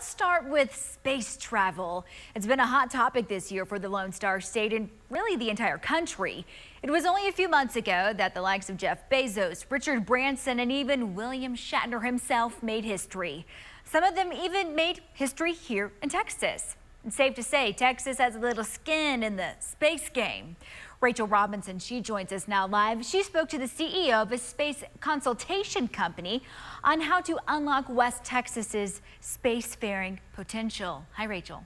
let's start with space travel. It's been a hot topic this year for the Lone Star State and really the entire country. It was only a few months ago that the likes of Jeff Bezos, Richard Branson, and even William Shatner himself made history. Some of them even made history here in Texas. It's safe to say Texas has a little skin in the space game. Rachel Robinson, she joins us now live. She spoke to the CEO of a space consultation company on how to unlock West Texas's spacefaring potential. Hi, Rachel.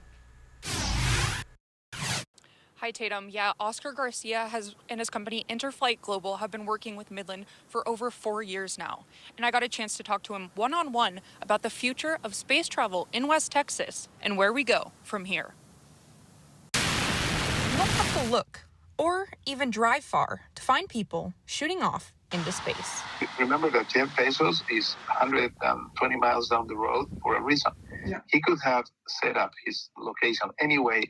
Hi, Tatum. Yeah, Oscar Garcia and his company Interflight Global have been working with Midland for over 4 years now. And I got a chance to talk to him one-on-one about the future of space travel in West Texas and where we go from here. You don't have to look or even drive far to find people shooting off into space. Remember that Jeff Bezos is 120 miles down the road for a reason. Yeah. He could have set up his location anywhere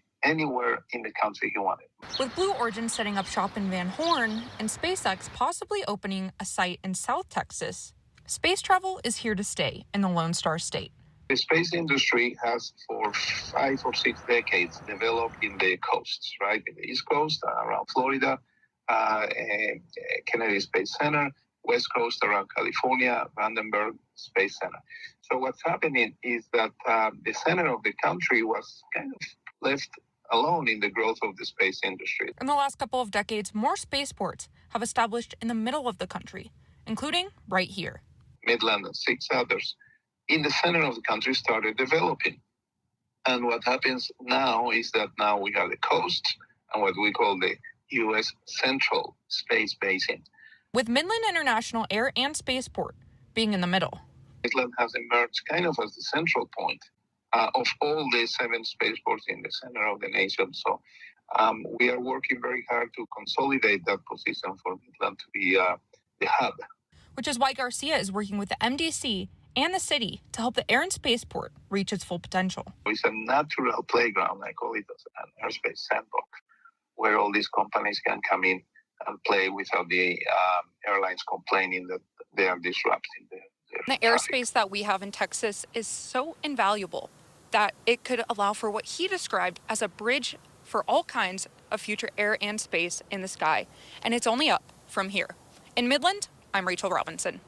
in the country he wanted. With Blue Origin setting up shop in Van Horn and SpaceX possibly opening a site in South Texas, space travel is here to stay in the Lone Star State. The space industry has for 5 or 6 decades developed in the coasts, right? In the East Coast, around Florida, Kennedy Space Center, West Coast around California, Vandenberg Space Center. So what's happening is that the center of the country was kind of left alone in the growth of the space industry. In the last couple of decades, more spaceports have established in the middle of the country, including right here. Midland and 6 others in the center of the country started developing. And what happens now is that now we have the coast and what we call the U.S. Central Space Basin. With Midland International Air and Spaceport being in the middle. Midland has emerged kind of as the central point of all the 7 spaceports in the center of the nation. So we are working very hard to consolidate that position for Midland to be the hub. Which is why Garcia is working with the MDC and the city to help the air and spaceport reach its full potential. It's a natural playground, I call it an airspace sandbox, where all these companies can come in and play without the airlines complaining that they are disrupting the airspace that we have in Texas is so invaluable that it could allow for what he described as a bridge for all kinds of future air and space in the sky. And it's only up from here. In Midland, I'm Rachel Robinson.